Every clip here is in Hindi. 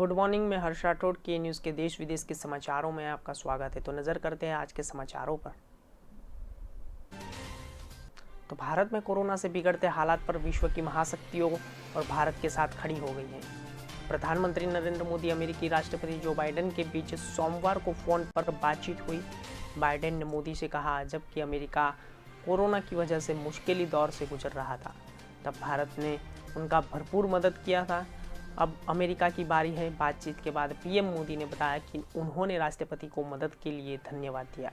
Good morning. मैं हर्ष राठौड़ के न्यूज़ के देश विदेश के समाचारों में आपका स्वागत है। तो नज़र करते हैं आज के समाचारों पर। तो भारत में कोरोना से बिगड़ते हालात पर विश्व की महाशक्तियों और भारत के साथ खड़ी हो गई हैं। प्रधानमंत्री नरेंद्र मोदी अमेरिकी राष्ट्रपति जो बाइडेन के बीच सोमवार को फ़ोन पर बातचीत हुई। बाइडेन ने मोदी से कहा, जबकि अमेरिका कोरोना की वजह से मुश्किल दौर से गुजर रहा था, तब भारत ने उनका भरपूर मदद किया था। अब अमेरिका की बारी है। बातचीत के बाद पीएम मोदी ने बताया कि उन्होंने राष्ट्रपति को मदद के लिए धन्यवाद दिया।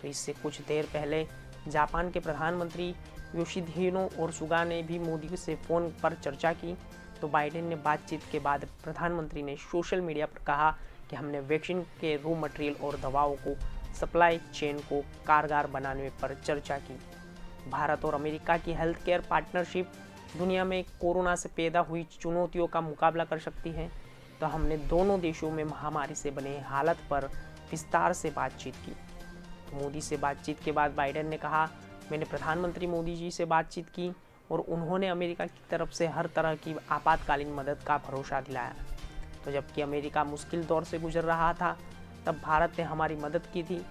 तो इससे कुछ देर पहले जापान के प्रधानमंत्री योशिहिदे सुगा ने भी मोदी से फ़ोन पर चर्चा की। तो बाइडेन ने बातचीत के बाद प्रधानमंत्री ने सोशल मीडिया पर कहा कि हमने वैक्सीन के रॉ मटेरियल और दवाओं को सप्लाई चेन को कारगर बनाने पर चर्चा की। भारत और अमेरिका की हेल्थ केयर पार्टनरशिप दुनिया में कोरोना से पैदा हुई चुनौतियों का मुकाबला कर सकती है। तो हमने दोनों देशों में महामारी से बने हालत पर विस्तार से बातचीत की। तो मोदी से बातचीत के बाद बाइडेन ने कहा, मैंने प्रधानमंत्री मोदी जी से बातचीत की और उन्होंने अमेरिका की तरफ से हर तरह की आपातकालीन मदद का भरोसा दिलाया। तो जबकि अमेरिका मुश्किल दौर से गुजर रहा था, तब भारत ने हमारी मदद की थी।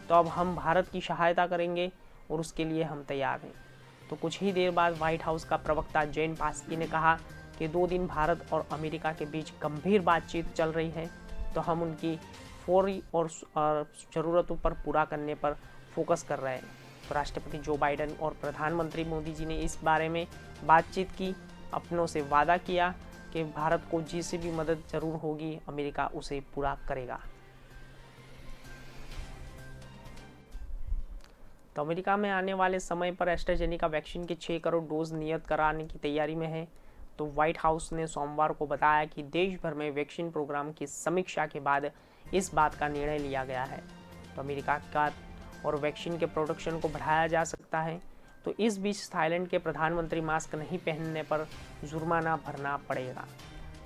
तो अब हम भारत की सहायता करेंगे और उसके लिए हम तैयार हैं। तो कुछ ही देर बाद व्हाइट हाउस का प्रवक्ता जेन पास्की ने कहा कि 2 दिन भारत और अमेरिका के बीच गंभीर बातचीत चल रही है। तो हम उनकी फौरी और ज़रूरतों पर पूरा करने पर फोकस कर रहे हैं। तो राष्ट्रपति जो बाइडेन और प्रधानमंत्री मोदी जी ने इस बारे में बातचीत की, अपनों से वादा किया कि भारत को जिससे भी मदद ज़रूर होगी, अमेरिका उसे पूरा करेगा। तो अमेरिका में आने वाले समय पर एस्ट्राजेनेका वैक्सीन के 6 करोड़ डोज नियत कराने की तैयारी में है। तो व्हाइट हाउस ने सोमवार को बताया कि देश भर में वैक्सीन प्रोग्राम की समीक्षा के बाद इस बात का निर्णय लिया गया है। तो अमेरिका का और वैक्सीन के प्रोडक्शन को बढ़ाया जा सकता है। तो इस बीच थाईलैंड के प्रधानमंत्री मास्क नहीं पहनने पर जुर्माना भरना पड़ेगा।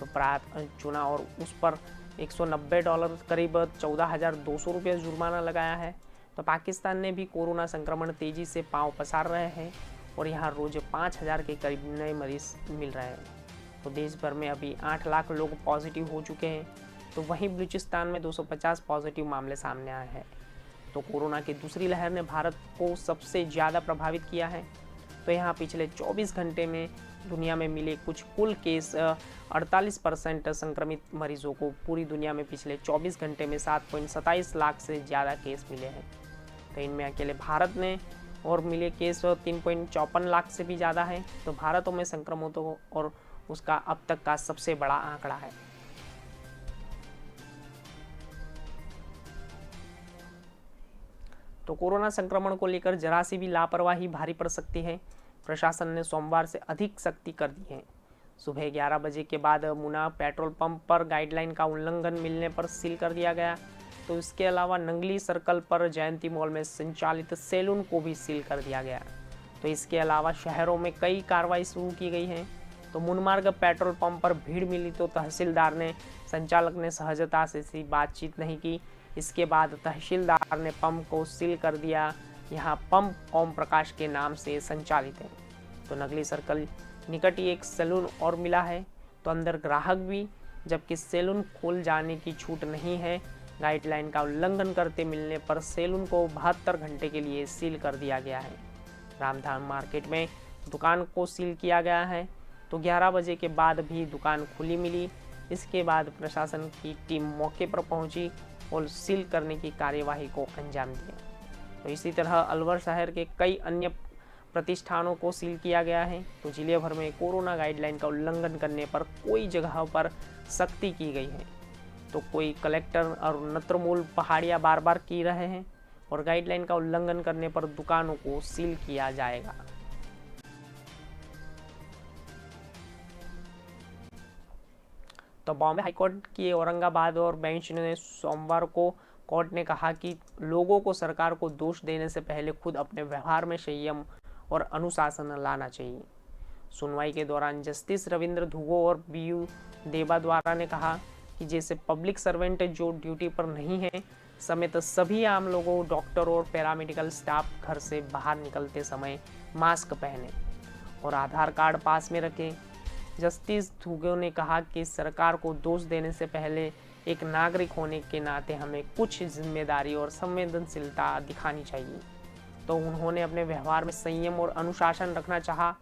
तो प्राप्त चुना और उस पर $190 करीब 14,200 रुपये जुर्माना लगाया है। तो पाकिस्तान ने भी कोरोना संक्रमण तेजी से पांव पसार रहे हैं और यहाँ रोज 5,000 के करीब नए मरीज मिल रहे हैं। तो देश भर में अभी 8 लाख लोग पॉजिटिव हो चुके हैं। तो वहीं बलूचिस्तान में 250 पॉजिटिव मामले सामने आए हैं। तो कोरोना की दूसरी लहर ने भारत को सबसे ज़्यादा प्रभावित किया है। तो यहाँ पिछले 24 घंटे में दुनिया में मिले कुल केस 48% संक्रमित मरीजों को पूरी दुनिया में पिछले 24 घंटे में 7.27 लाख से ज़्यादा केस मिले हैं। तो इनमें अकेले भारत ने और मिले केस 3.54 लाख से भी ज़्यादा हैं। तो भारत में संक्रमितों और उसका अब तक का सबसे बड़ा आंकड़ा है। तो कोरोना संक्रमण को लेकर जरा सी भी लापरवाही भारी पड़ सकती है। प्रशासन ने सोमवार से अधिक सख्ती कर दी है। सुबह 11 बजे के बाद मुना पेट्रोल पंप पर गाइडलाइन का उल्लंघन मिलने पर सील कर दिया गया। तो इसके अलावा नंगली सर्कल पर जयंती मॉल में संचालित सैलून को भी सील कर दिया गया। तो इसके अलावा शहरों में कई कार्रवाई शुरू की गई हैं। तो मुनमार्ग पेट्रोल पंप पर भीड़ मिली तो तहसीलदार ने संचालक ने सहजता से बातचीत नहीं की। इसके बाद तहसीलदार ने पंप को सील कर दिया। यहाँ पंप ओम प्रकाश के नाम से संचालित है। तो नगली सर्कल निकट ही एक सैलून और मिला है। तो अंदर ग्राहक भी, जबकि सैलून खोल जाने की छूट नहीं है। गाइडलाइन का उल्लंघन करते मिलने पर सैलून को 72 घंटे के लिए सील कर दिया गया है। रामधाम मार्केट में दुकान को सील किया गया है। तो 11 बजे के बाद भी दुकान खुली मिली। इसके बाद प्रशासन की टीम मौके पर पहुंची और सील करने की कार्यवाही को अंजाम दिया। तो इसी तरह अलवर शहर के कई अन्य प्रतिष्ठानों को सील किया गया है। तो जिले भर में कोरोना गाइडलाइन का उल्लंघन करने पर कोई जगह पर सख्ती की गई है। तो कोई कलेक्टर और नत्रमूल पहाड़ियाँ बार बार की रहे हैं और गाइडलाइन का उल्लंघन करने पर दुकानों को सील किया जाएगा। तो बॉम्बे हाईकोर्ट की औरंगाबाद और बेंच ने सोमवार को कोर्ट ने कहा कि लोगों को सरकार को दोष देने से पहले खुद अपने व्यवहार में संयम और अनुशासन लाना चाहिए। सुनवाई के दौरान जस्टिस रविंद्र धुगो और बीयू देबा द्वारा ने कहा कि जैसे पब्लिक सर्वेंट जो ड्यूटी पर नहीं है समेत सभी आम लोगों, डॉक्टर और पैरामेडिकल स्टाफ घर से बाहर निकलते समय मास्क पहने और आधार कार्ड पास में रखें। जस्टिस धुगो ने कहा कि सरकार को दोष देने से पहले एक नागरिक होने के नाते हमें कुछ जिम्मेदारी और संवेदनशीलता दिखानी चाहिए। तो उन्होंने अपने व्यवहार में संयम और अनुशासन रखना चाहा।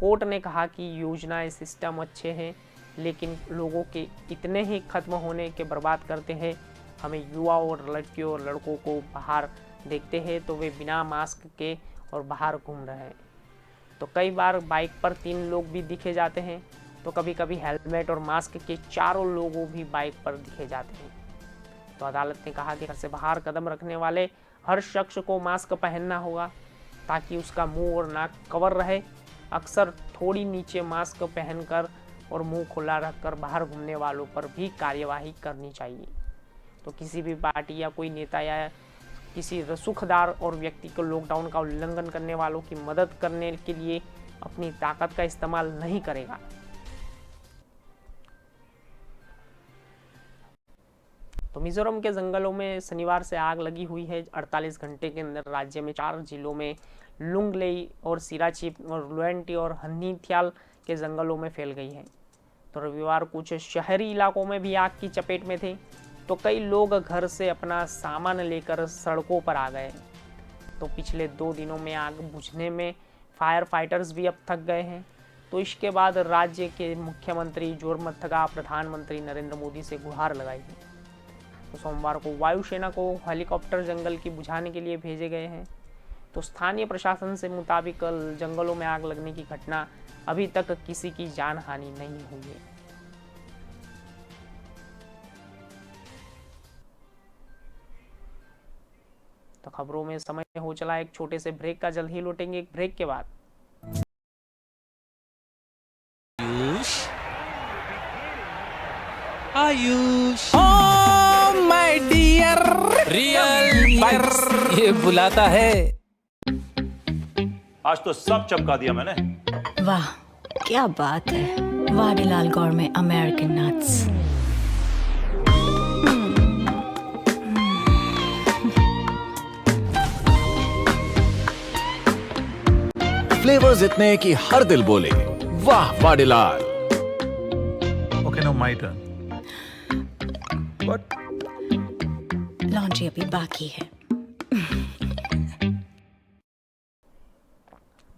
कोर्ट ने कहा कि योजनाएं सिस्टम अच्छे हैं, लेकिन लोगों के इतने ही खत्म होने के बर्बाद करते हैं। हमें युवा और लड़कियों और लड़कों को बाहर देखते हैं तो वे बिना मास्क के और बाहर घूम रहे हैं। तो कई बार बाइक पर 3 लोग भी दिखे जाते हैं, तो कभी कभी हेलमेट और मास्क के 4 लोगों भी बाइक पर दिखे जाते हैं। तो अदालत ने कहा कि घर से बाहर कदम रखने वाले हर शख्स को मास्क पहनना होगा ताकि उसका मुंह और नाक कवर रहे। अक्सर थोड़ी नीचे मास्क पहनकर और मुंह खुला रखकर बाहर घूमने वालों पर भी कार्यवाही करनी चाहिए। तो किसी भी पार्टी या कोई नेता या किसी रसूखदार और व्यक्ति को लॉकडाउन का उल्लंघन करने वालों की मदद करने के लिए अपनी ताकत का इस्तेमाल नहीं करेगा। तो मिजोरम के जंगलों में शनिवार से आग लगी हुई है। 48 घंटे के अंदर राज्य में 4 जिलों में लुंगलेई और सिराचिप और लुएंटी और हनीथियाल के जंगलों में फैल गई है। तो रविवार कुछ शहरी इलाकों में भी आग की चपेट में थे। तो कई लोग घर से अपना सामान लेकर सड़कों पर आ गए। तो पिछले 2 दिनों में आग बुझने में फायर फाइटर्स भी अब थक गए हैं। तो इसके बाद राज्य के मुख्यमंत्री जोरमथगा प्रधानमंत्री नरेंद्र मोदी से गुहार लगाई है। तो सोमवार को वायुसेना को हेलीकॉप्टर जंगल की बुझाने के लिए भेजे गए हैं। तो स्थानीय प्रशासन से मुताबिक जंगलों में आग लगने की घटना अभी तक किसी की जान हानि नहीं हुई है। तो खबरों में समय हो चला एक छोटे से ब्रेक का, जल्द ही लौटेंगे एक ब्रेक के बाद। Ayush oh my dear real bites ये बुलाता है। आज तो सब चमका दिया मैंने। वाह क्या बात है, Vadilal gourmet American nuts. Flavours इतने कि हर दिल बोले वाह Vadilal. Okay now my turn. But laundry अभी बाकी है।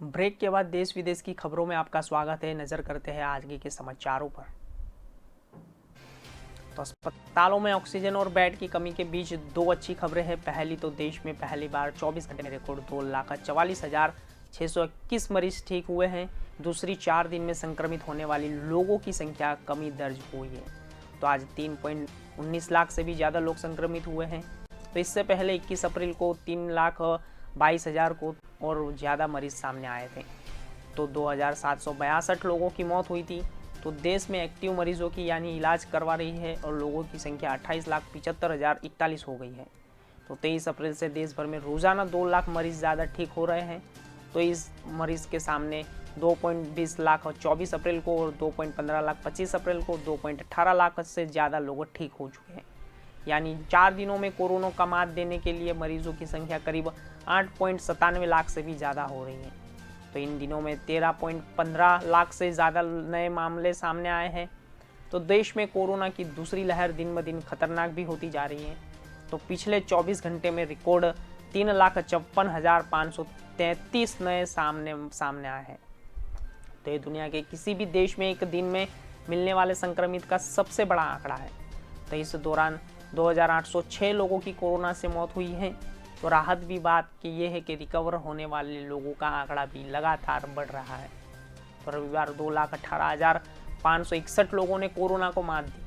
ब्रेक के बाद देश विदेश की खबरों में आपका स्वागत है। नजर करते हैं आज के समाचारों पर। तो अस्पतालों में ऑक्सीजन और बेड की कमी के बीच 2 अच्छी खबरें हैं। पहली तो देश में पहली बार 24 घंटे में रिकॉर्ड 2,44,621 मरीज ठीक हुए हैं। दूसरी 4 दिन में संक्रमित होने वाली लोगों की संख्या कमी दर्ज हुई है। तो आज 3.19 लाख से भी ज़्यादा लोग संक्रमित हुए हैं। तो इससे पहले 21 अप्रैल को 3,22,000 को और ज़्यादा मरीज सामने आए थे। तो 2,762 लोगों की मौत हुई थी। तो देश में एक्टिव मरीजों की यानी इलाज करवा रही है और लोगों की संख्या 28,75,041 हो गई है। तो 23 अप्रैल से देश भर में रोज़ाना 2 लाख मरीज ज़्यादा ठीक हो रहे हैं। तो इस मरीज के सामने 2.20 लाख 24 अप्रैल को और 2.15 लाख 25 अप्रैल को 2.18 लाख से ज़्यादा लोग ठीक हो चुके हैं। यानी 4 दिनों में कोरोना का मात देने के लिए मरीजों की संख्या करीब 8.97 लाख से भी ज़्यादा हो रही है। तो इन दिनों में 13.15 लाख से ज़्यादा नए मामले सामने आए हैं। तो देश में कोरोना की दूसरी लहर दिन ब दिन खतरनाक भी होती जा रही है। तो पिछले 24 घंटे में रिकॉर्ड 3,54,533 नए सामने आए हैं। तो ये दुनिया के किसी भी देश में एक दिन में मिलने वाले संक्रमित का सबसे बड़ा आंकड़ा है। तो इस दौरान 2,806 लोगों की कोरोना से मौत हुई है। तो राहत भी बात की ये है कि रिकवर होने वाले लोगों का आंकड़ा भी लगातार बढ़ रहा है। तो रविवार 2,18,561 लोगों ने कोरोना को मात दी है।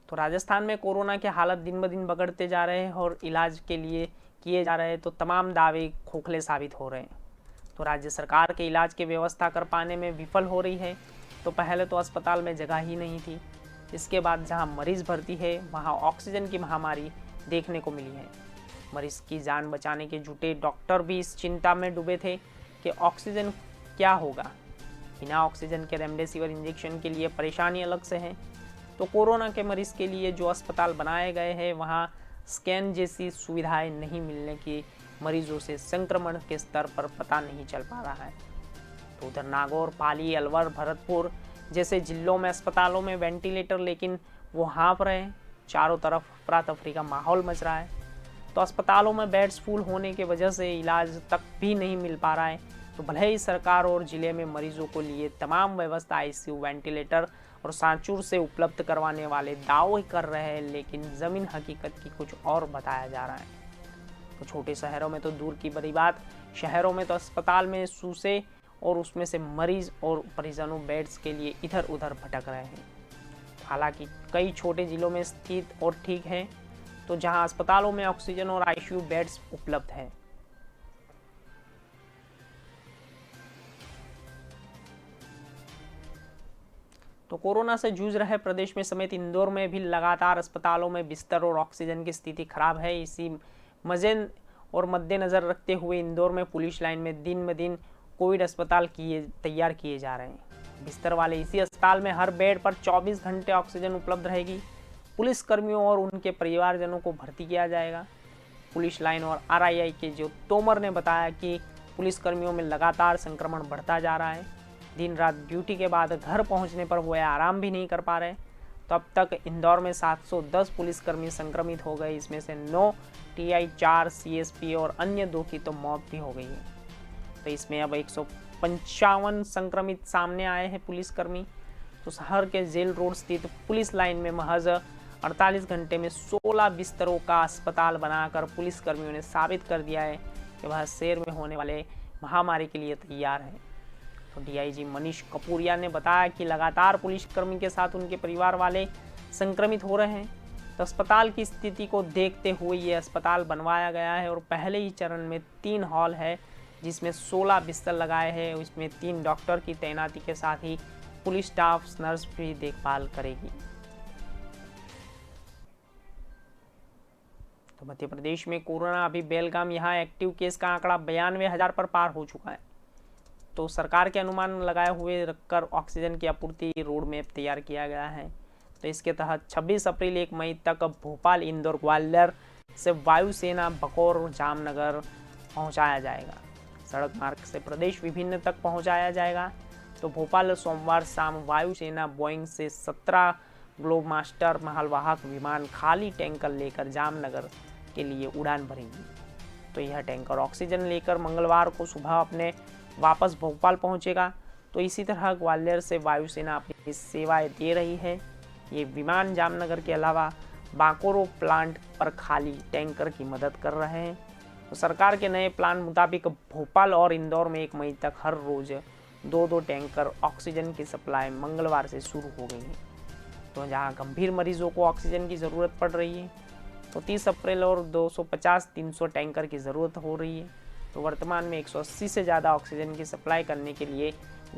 तो राजस्थान में कोरोना के हालत दिन ब दिन बिगड़ते जा रहे हैं और इलाज के लिए किए जा रहे तो तमाम दावे खोखले साबित हो रहे हैं। तो राज्य सरकार के इलाज की व्यवस्था कर पाने में विफल हो रही है। तो पहले तो अस्पताल में जगह ही नहीं थी। इसके बाद जहां मरीज भर्ती है वहां ऑक्सीजन की महामारी देखने को मिली है। मरीज की जान बचाने के जुटे डॉक्टर भी इस चिंता में डूबे थे कि ऑक्सीजन क्या होगा। बिना ऑक्सीजन के रेमडेसिविर इंजेक्शन के लिए परेशानी अलग से है। तो कोरोना के मरीज के लिए जो अस्पताल बनाए गए हैं वहाँ स्कैन जैसी सुविधाएं नहीं मिलने की मरीजों से संक्रमण के स्तर पर पता नहीं चल पा रहा है। तो उधर नागौर, पाली, अलवर, भरतपुर जैसे जिलों में अस्पतालों में वेंटिलेटर लेकिन वो हाँफ रहे हैं। चारों तरफ अफरा तफरी का माहौल मच रहा है। तो अस्पतालों में बेड्स फुल होने की वजह से इलाज तक भी नहीं मिल पा रहा है। तो भले ही सरकार और जिले में मरीजों को लिए तमाम व्यवस्था आईसीयू, वेंटिलेटर और सांचूर से उपलब्ध करवाने वाले दावे कर रहे हैं, लेकिन ज़मीन हकीकत की कुछ और बताया जा रहा है। तो छोटे शहरों में तो दूर की बड़ी बात, शहरों में तो अस्पताल में सूसे और उसमें से मरीज और परिजनों बेड्स के लिए इधर उधर भटक रहे हैं। हालांकि कई छोटे जिलों में स्थित और ठीक है, तो जहां अस्पतालों में ऑक्सीजन और आईसीयू बेड्स उपलब्ध है। तो कोरोना से जूझ रहे प्रदेश में समेत इंदौर में भी लगातार अस्पतालों में बिस्तर और ऑक्सीजन की स्थिति खराब है। इसी मजे और मद्देनजर रखते हुए इंदौर में पुलिस लाइन में दिन ब दिन कोविड अस्पताल तैयार किए जा रहे हैं। बिस्तर वाले इसी अस्पताल में हर बेड पर 24 घंटे ऑक्सीजन उपलब्ध रहेगी। पुलिस कर्मियों और उनके परिवारजनों को भर्ती किया जाएगा। पुलिस लाइन और आरआईआई के जो तोमर ने बताया कि पुलिस कर्मियों में लगातार संक्रमण बढ़ता जा रहा है। दिन रात ड्यूटी के बाद घर पहुंचने पर वो आराम भी नहीं कर पा रहे। तो अब तक इंदौर में 710 पुलिसकर्मी संक्रमित हो गए। इसमें से 9 टीआई, 4 सीएसपी और अन्य 2 की तो मौत भी हो गई है। तो इसमें अब 155 संक्रमित सामने आए हैं पुलिसकर्मी। तो शहर के जेल रोड स्थित पुलिस लाइन में महज 48 घंटे में 16 बिस्तरों का अस्पताल बनाकर पुलिसकर्मियों ने साबित कर दिया है कि वह शहर में होने वाले महामारी के लिए तैयार है। तो डीआईजी मनीष कपूरिया ने बताया कि लगातार पुलिसकर्मी के साथ उनके परिवार वाले संक्रमित हो रहे हैं। तो अस्पताल की स्थिति को देखते हुए ये अस्पताल बनवाया गया है और पहले ही चरण में 3 हॉल है जिसमें 16 बिस्तर लगाए हैं। इसमें 3 डॉक्टर की तैनाती के साथ ही पुलिस स्टाफ, नर्स भी देखभाल करेगी। तो मध्य प्रदेश में कोरोना अभी बेलगाम, यहाँ एक्टिव केस का आंकड़ा 92,000 पर पार हो चुका है। तो सरकार के अनुमान लगाए हुए रखकर ऑक्सीजन की आपूर्ति रोड मैप तैयार किया गया है। तो इसके तहत 26 अप्रैल 1 मई तक भोपाल, इंदौर, ग्वालियर से वायुसेना बकौर और जामनगर पहुंचाया जाएगा। सड़क मार्ग से प्रदेश विभिन्न तक पहुंचाया जाएगा। तो भोपाल सोमवार शाम वायुसेना बोइंग से 17 ग्लोब मास्टर मालवाहक विमान खाली टैंकर लेकर जामनगर के लिए उड़ान भरेगी। तो यह टैंकर ऑक्सीजन लेकर मंगलवार को सुबह अपने वापस भोपाल पहुंचेगा। तो इसी तरह ग्वालियर से वायुसेना अपनी सेवाएं दे रही है। ये विमान जामनगर के अलावा बांकोरो प्लांट पर खाली टैंकर की मदद कर रहे हैं। तो सरकार के नए प्लान मुताबिक भोपाल और इंदौर में 1 मई तक हर रोज 2-2 टैंकर ऑक्सीजन की सप्लाई मंगलवार से शुरू हो गई है। तो जहां गंभीर मरीजों को ऑक्सीजन की ज़रूरत पड़ रही है, तो 30 अप्रैल और 250-300 टैंकर की ज़रूरत हो रही है। तो वर्तमान में 180 से ज़्यादा ऑक्सीजन की सप्लाई करने के लिए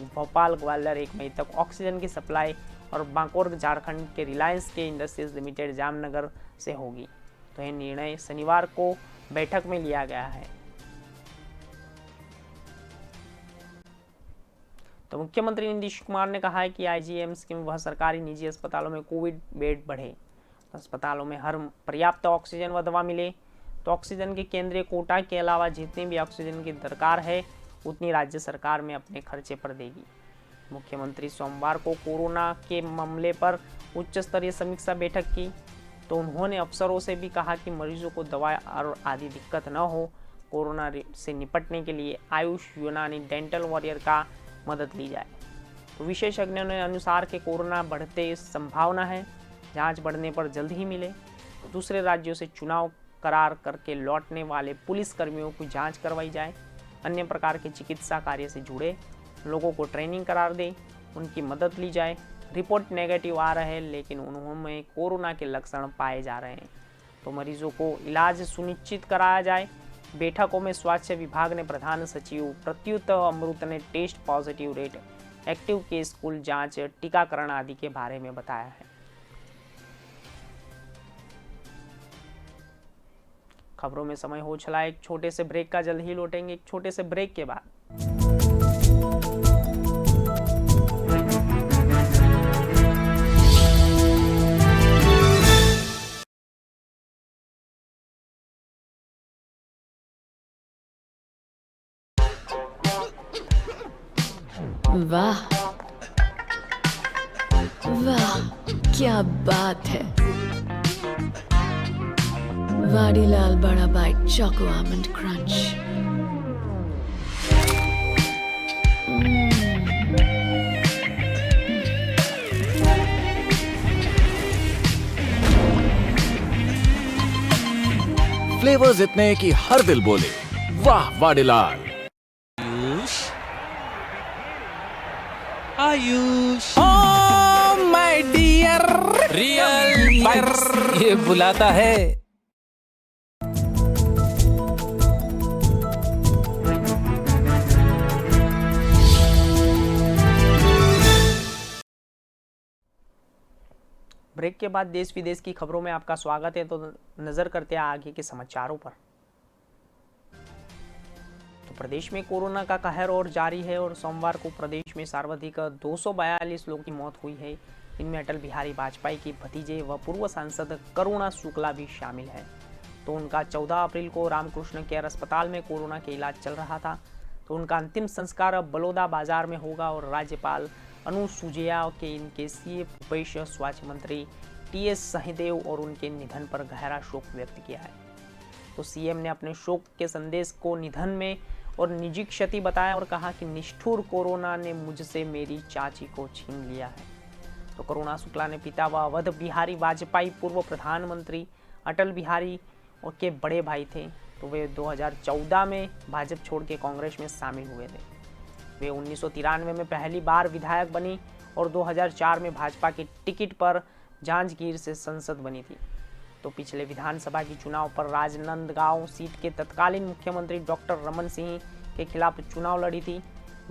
भोपाल, ग्वालियर 1 मई तक ऑक्सीजन की सप्लाई और बांकोर झारखंड के रिलायंस के इंडस्ट्रीज लिमिटेड जामनगर से होगी। तो यह निर्णय शनिवार को बैठक में लिया गया है। तो मुख्यमंत्री नीतीश कुमार ने कहा है कि आईजीएमस के वह सरकारी निजी अस्पतालों में कोविड बेड बढ़े, अस्पतालों में हर पर्याप्त ऑक्सीजन व दवा मिले। तो ऑक्सीजन के केंद्रीय कोटा के अलावा जितनी भी ऑक्सीजन की दरकार है उतनी राज्य सरकार में अपने खर्चे पर देगी। मुख्यमंत्री सोमवार को कोरोना के मामले पर उच्च स्तरीय समीक्षा बैठक की। तो उन्होंने अफसरों से भी कहा कि मरीजों को दवा और आदि दिक्कत न हो। कोरोना से निपटने के लिए आयुष, यूनानी, डेंटल वॉरियर का मदद ली जाए। तो विशेषज्ञों ने अनुसार के कोरोना बढ़ते संभावना है, जांच बढ़ने पर जल्द ही मिले। दूसरे राज्यों से चुनाव करार करके लौटने वाले पुलिस कर्मियों की जांच करवाई जाए। अन्य प्रकार के चिकित्सा कार्य से जुड़े लोगों को ट्रेनिंग करार दे, उनकी मदद ली जाए। रिपोर्ट नेगेटिव आ रहे हैं लेकिन उनमें कोरोना के लक्षण पाए जा रहे हैं। तो मरीजों को इलाज सुनिश्चित कराया जाए। बैठकों में स्वास्थ्य विभाग ने प्रधान सचिव प्रत्युत अमृत ने test positive rate, active case, कुल जांच, टीकाकरण आदि के बारे में बताया है। खबरों में समय हो चला एक छोटे से ब्रेक का, जल्द ही लौटेंगे एक छोटे से ब्रेक के बाद। वाह वाह क्या बात है। वाडीलाल बड़ा bite choco almond crunch. Flavours इतने कि हर दिल बोले वाह Vadilal. Ayush oh my dear real bites ये बुलाता है। ब्रेक के बाद देश विदेश की खबरों में आपका स्वागत है। तो नजर करते हैं आगे के समाचारों पर। तो प्रदेश में कोरोना का कहर और जारी है और सोमवार को प्रदेश में सर्वाधिक 242 लोगों की मौत हुई है। इनमें अटल बिहारी वाजपेयी की भतीजे व पूर्व सांसद करुणा शुक्ला भी शामिल है। तो उनका 14 अप्रैल को रामकृष्ण केयर अस्पताल में कोरोना के इलाज चल रहा था। तो उनका अंतिम संस्कार अब बलौदा बाजार में होगा और राज्यपाल अनुसुईया के इनके सीए भूपेश, स्वास्थ्य मंत्री टीएस सिंहदेव और उनके निधन पर गहरा शोक व्यक्त किया है। तो सीएम ने अपने शोक के संदेश को निधन में और निजी क्षति बताया और कहा कि निष्ठुर कोरोना ने मुझसे मेरी चाची को छीन लिया है। तो करुणा शुक्ला ने पिता व अवध बिहारी वाजपेयी पूर्व प्रधानमंत्री अटल बिहारी और के बड़े भाई थे। तो वे 2014 में भाजपा छोड़ के कांग्रेस में शामिल हुए थे। वे 1993 में पहली बार विधायक बनी और 2004 में भाजपा की टिकट पर जांजगीर से सांसद बनी थी। तो पिछले विधानसभा की चुनाव पर राजनांदगांव सीट के तत्कालीन मुख्यमंत्री डॉक्टर रमन सिंह के खिलाफ चुनाव लड़ी थी।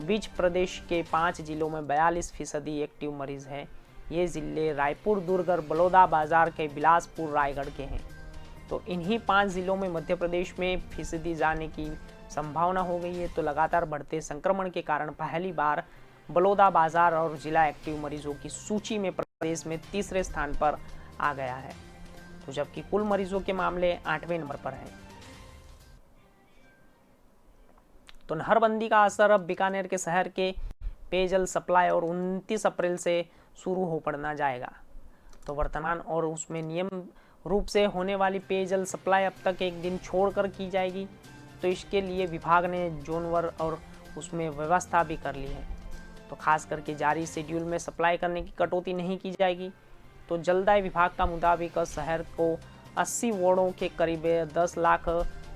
बीच प्रदेश के 5 जिलों में 42% एक्टिव मरीज हैं। ये जिले रायपुर, दुर्ग और बलौदा बाजार के बिलासपुर, रायगढ़ के हैं। तो इन्हीं 5 जिलों में मध्य प्रदेश में फीसदी जाने की संभावना हो गई है। तो लगातार बढ़ते संक्रमण के कारण पहली बार बलौदा बाजार और जिला एक्टिव मरीजों की सूची में प्रदेश में तीसरे स्थान पर आ गया है। तो जबकि कुल मरीजों के मामले 8वें नंबर पर है। तो नहरबंदी का असर अब बीकानेर के शहर के पेयजल सप्लाई और 29 अप्रैल से शुरू हो पड़ना जाएगा। तो वर्तमान और उसमें नियम रूप से होने वाली पेयजल सप्लाई अब तक एक दिन छोड़कर की जाएगी। तो इसके लिए विभाग ने जोनवर और उसमें व्यवस्था भी कर ली है। तो खास करके जारी शेड्यूल में सप्लाई करने की कटौती नहीं की जाएगी। तो जलदाय विभाग का मुताबिक शहर को 80 वार्डों के करीब 10 लाख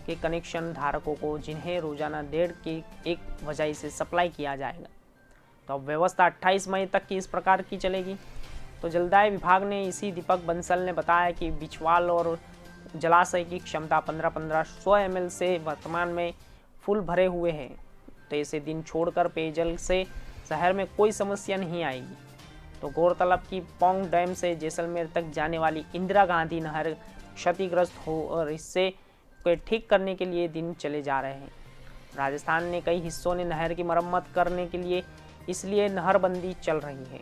के कनेक्शन धारकों को जिन्हें रोजाना 1.5 की एक वजह से सप्लाई किया जाएगा। तो अब व्यवस्था 28 मई तक की इस प्रकार की चलेगी। तो जलदाय विभाग ने इसी दीपक बंसल ने बताया कि बिछवाल और जलाशय की क्षमता 1500 ml से वर्तमान में फुल भरे हुए हैं। तो इसे दिन छोड़कर पेयजल से शहर में कोई समस्या नहीं आएगी। तो गौरतलब कि पौंग डैम से जैसलमेर तक जाने वाली इंदिरा गांधी नहर क्षतिग्रस्त हो और इससे ठीक करने के लिए दिन चले जा रहे हैं। राजस्थान ने कई हिस्सों ने नहर की मरम्मत करने के लिए इसलिए नहरबंदी चल रही है।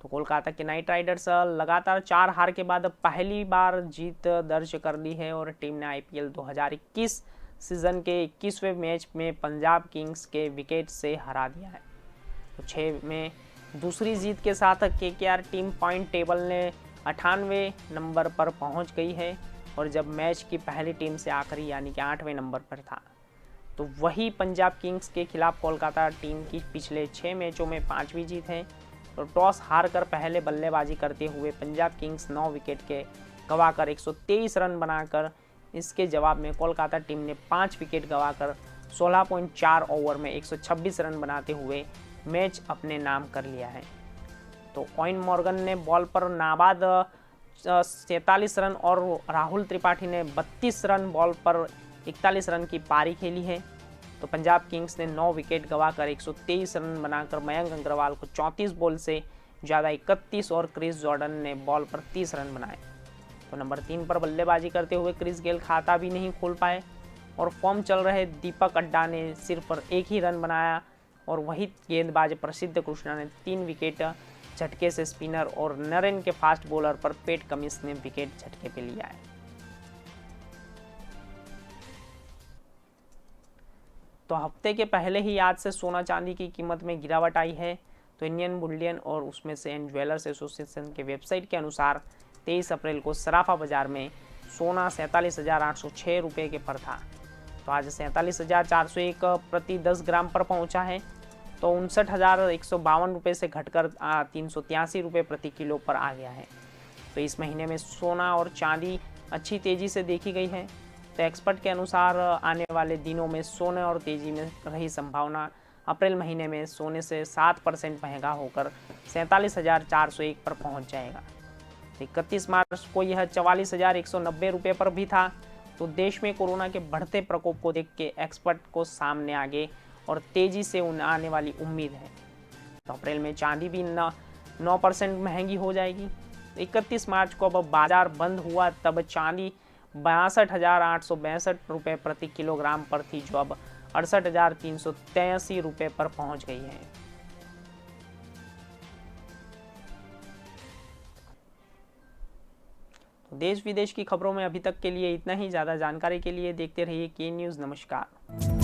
तो कोलकाता के नाइट राइडर्स लगातार 4 हार के बाद पहली बार जीत दर्ज कर ली है और टीम ने आईपीएल 2021 सीजन के 21वें मैच में पंजाब किंग्स के विकेट से हरा दिया है। तो 6 में दूसरी जीत के साथ केकेआर टीम पॉइंट टेबल ने 98वें नंबर पर पहुंच गई है और जब मैच की पहली टीम से आखिरी यानी कि 8वें नंबर पर था। तो वही पंजाब किंग्स के खिलाफ कोलकाता टीम की पिछले 6 मैचों में 5वीं जीत है। तो टॉस हारकर पहले बल्लेबाजी करते हुए पंजाब किंग्स 9 विकेट के गंवाकर 123 रन बनाकर इसके जवाब में कोलकाता टीम ने 5 विकेट गंवाकर 16.4 ओवर में 126 रन बनाते हुए मैच अपने नाम कर लिया है। तो क्विन मॉर्गन ने बॉल पर नाबाद 47 रन और राहुल त्रिपाठी ने 32 रन बॉल पर 41 रन की पारी खेली है। तो पंजाब किंग्स ने 9 विकेट गंवाकर 123 रन बनाकर मयंक अग्रवाल को 34 बॉल से ज़्यादा 31 और क्रिस जॉर्डन ने बॉल पर 30 रन बनाए। तो नंबर 3 पर बल्लेबाजी करते हुए क्रिस गेल खाता भी नहीं खोल पाए और फॉर्म चल रहे दीपक अड्डा ने सिर्फ 1 ही रन बनाया और वही गेंदबाज प्रसिद्ध कृष्णा ने 3 विकेट झटके से स्पिनर और नरेन के फास्ट बॉलर पर पेट कमिंस ने विकेट झटके पे लिया है। तो हफ्ते के पहले ही आज से सोना चांदी की कीमत में गिरावट आई है। तो इंडियन बुलियन और उसमें से एंड ज्वेलर्स एसोसिएशन के वेबसाइट के अनुसार 23 अप्रैल को सराफा बाजार में सोना 47,806 रुपये के पर था। तो आज 47,401 प्रति 10 ग्राम पर पहुंचा है। तो 59,152 रुपये से घटकर 383 रुपये प्रति किलो पर आ गया है। तो इस महीने में सोना और चांदी अच्छी तेज़ी से देखी गई है। तो एक्सपर्ट के अनुसार आने वाले दिनों में सोने और तेज़ी में रही संभावना अप्रैल महीने में सोने से 7% महंगा होकर 47,401 पर पहुंच जाएगा। 31 मार्च को यह 44,190 रुपये पर भी था। तो देश में कोरोना के बढ़ते प्रकोप को देख के एक्सपर्ट को सामने आगे और तेज़ी से आने वाली उम्मीद है। तो अप्रैल में चांदी भी 9% महंगी हो जाएगी। 31 मार्च को अब बाजार बंद हुआ तब चांदी 62,862 रुपये प्रति किलोग्राम पर थी, जो अब 68,383 रुपये पर पहुंच गई है। तो देश विदेश की खबरों में अभी तक के लिए इतना ही। ज़्यादा जानकारी के लिए देखते रहिए के न्यूज़। नमस्कार।